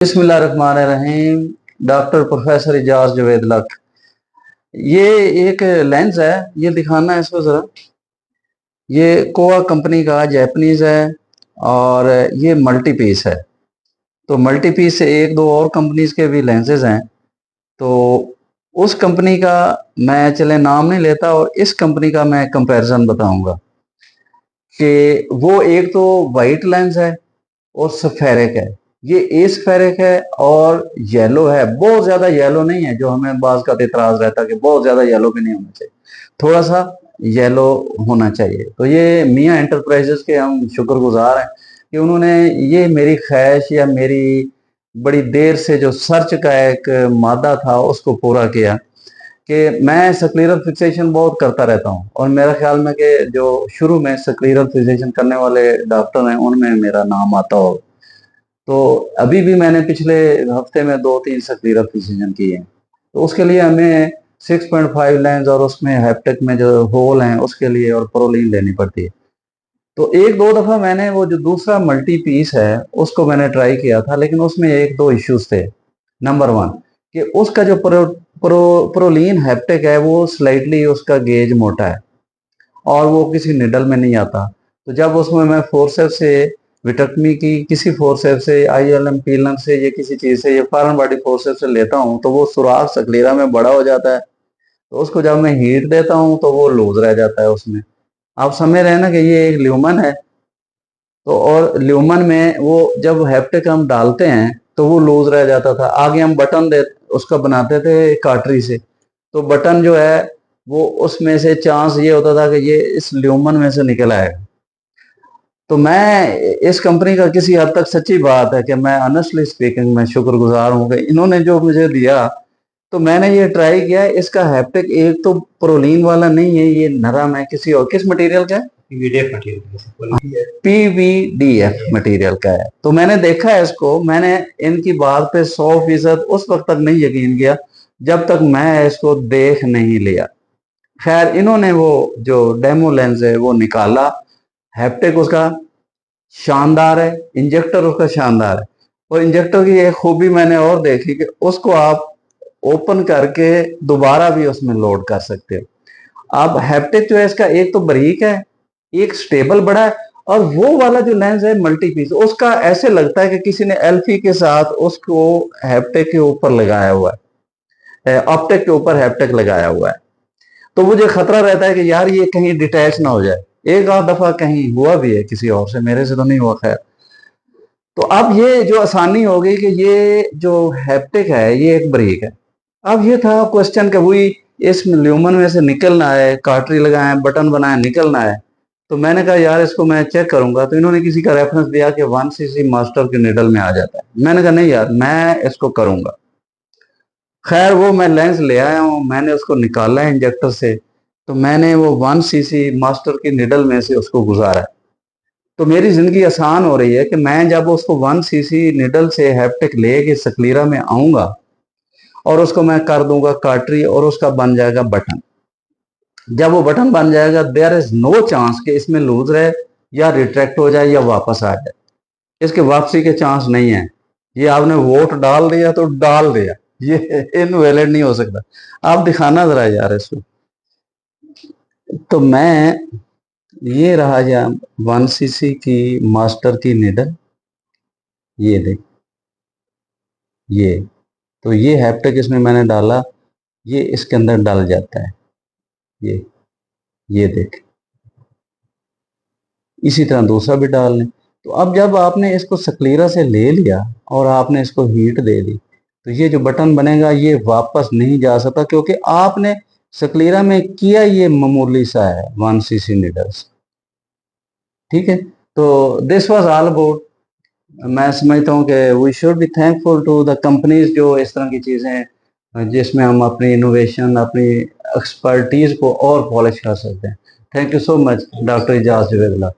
बिस्मिल्लाहिर्रहमानिर्रहीम। Doctor professor Ijaz Javed लक। ये एक लेंस है, ये दिखाना है इसको ज़रा। ये कोआ कंपनी का जैपनीज है और ये मल्टी पीस है। तो मल्टी पीस से एक दो और कंपनीज के भी लेंसेज हैं। तो उस कंपनी का मैं चले नाम नहीं लेता और इस कंपनी का मैं कंपैरिजन बताऊंगा कि वो एक तो वाइट लेंस है और सफेरिक है। ये एस्फेरिक है और येलो है, बहुत ज्यादा येलो नहीं है जो हमें बाज का इतराज रहता है कि बहुत ज्यादा येलो भी नहीं होना चाहिए, थोड़ा सा येलो होना चाहिए। तो ये मियां एंटरप्राइजेस के हम शुक्रगुजार हैं कि उन्होंने ये मेरी ख्वाहिश या मेरी बड़ी देर से जो सर्च का एक मादा था उसको पूरा किया कि मैं सक्लीरल फिक्सेशन बहुत करता रहता हूँ और मेरा ख्याल में कि जो शुरू में सक्लीरल फिक्सेशन करने वाले डॉक्टर हैं उनमें मेरा नाम आता हो। तो अभी भी मैंने पिछले हफ्ते में 2-3 सक्लीरल फिक्सेशन किए हैं। तो उसके लिए हमें 6.5 लेंस और उसमें हैप्टिक में जो होल हैं उसके लिए और प्रोलीन लेनी पड़ती है। तो एक दो दफा मैंने वो जो दूसरा मल्टी पीस है उसको मैंने ट्राई किया था, लेकिन उसमें एक दो इश्यूज थे। नंबर वन कि उसका जो प्रोलीन हैप्टिक है वो स्लाइटली उसका गेज मोटा है और वो किसी निडल में नहीं आता। तो जब उसमें मैं फोर्सेप से विटकमी की किसी फोर्सेप से ILM पीलन से या किसी चीज से या फॉरेन बॉडी फोर्सेप से लेता हूँ तो वो सुराख सक्लीरा में बड़ा हो जाता है। तो उसको जब मैं हीट देता हूँ तो वो लूज रह जाता है उसमें। आप समझ रहे हैं ना कि ये एक ल्यूमन है। तो और ल्यूमन में वो जब हैप्टिक हम डालते हैं तो वो लूज रह जाता था। आगे हम बटन दे उसका बनाते थे काटरी से, तो बटन जो है वो उसमें से चांस ये होता था कि ये इस ल्यूमन में से निकल आएगा। तो मैं इस कंपनी का किसी हद तक सच्ची बात है कि मैं ऑनेस्टली स्पीकिंग मैं शुक्रगुजार हूँ कि इन्होंने जो मुझे दिया तो मैंने ये ट्राई किया। इसका हैप्टिक एक तो प्रोलीन वाला नहीं है, ये नरम है, किसी और किस मटेरियल का है, पीवीडीएफ मटेरियल PVDF मटेरियल का है। तो मैंने देखा है इसको, मैंने इनकी बात पे 100% उस वक्त तक नहीं यकीन किया जब तक मैं इसको देख नहीं लिया। खैर इन्होंने वो जो डेमो लेंस है वो निकाला, हैप्टिक उसका शानदार है, इंजेक्टर उसका शानदार है। और इंजेक्टर की एक खूबी मैंने और देखी कि उसको आप ओपन करके दोबारा भी उसमें लोड कर सकते हो। अब हैप्टिक जो है इसका एक तो बारीक है, एक स्टेबल बड़ा है, और वो वाला जो लेंस है मल्टी पीस उसका ऐसे लगता है कि किसी ने एल्फी के साथ उसको हैप्टिक के ऊपर लगाया हुआ है, ऑप्टिक के ऊपर हैप्टिक लगाया हुआ है। तो मुझे खतरा रहता है कि यार ये कहीं डिटैच ना हो जाए। एक आध दफा कहीं हुआ भी है किसी और से, मेरे से तो नहीं हुआ खैर। तो अब ये जो आसानी हो गई कि ये जो हैप्टिक है ये एक ब्रेक है। अब ये था क्वेश्चन कि वही इस ल्यूमन में से निकलना है, कार्टरी लगाए बटन बनाए निकलना है। तो मैंने कहा यार इसको मैं चेक करूंगा। तो इन्होंने किसी का रेफरेंस दिया कि 1cc मास्टर के निडल में आ जाता है। मैंने कहा नहीं यार मैं इसको करूंगा। खैर वो मैं लेंस ले आया हूँ, मैंने उसको निकाला है इंजेक्टर से। तो मैंने वो 1cc मास्टर की निडल में से उसको गुजारा है। तो मेरी जिंदगी आसान हो रही है कि मैं जब उसको 1cc निडल से हैप्टिक लेके सक्लीरा में आऊंगा और उसको मैं कर दूंगा कार्टरी और उसका बन जाएगा बटन। जब वो बटन बन जाएगा देयर इज नो चांस कि इसमें लूज रहे या रिट्रैक्ट हो जाए या वापस आ जाए। इसके वापसी के चांस नहीं है। ये आपने वोट डाल दिया तो डाल दिया, ये इनवैलिड नहीं हो सकता। आप दिखाना जरा यार इसको। तो मैं ये रहा या 1cc की मास्टर की निडल, ये देख ये। तो ये हैप्टिक इसमें मैंने डाला, ये इसके अंदर डाल जाता है। ये देख, इसी तरह दूसरा भी डाल लें। तो अब जब आपने इसको सक्लीरा से ले लिया और आपने इसको हीट दे दी तो ये जो बटन बनेगा ये वापस नहीं जा सकता, क्योंकि आपने सक्लीरा में किया ये मामूली सा है 1cc नीडल्स। ठीक है। तो दिस वाज ऑल अबाउट। मैं समझता हूँ कि we should be thankful to the companies जो इस तरह की चीज़ें जिसमें हम अपनी इनोवेशन अपनी एक्सपर्टीज को और पॉलिश कर सकते हैं। Thank you so much doctor Ijaz Javed.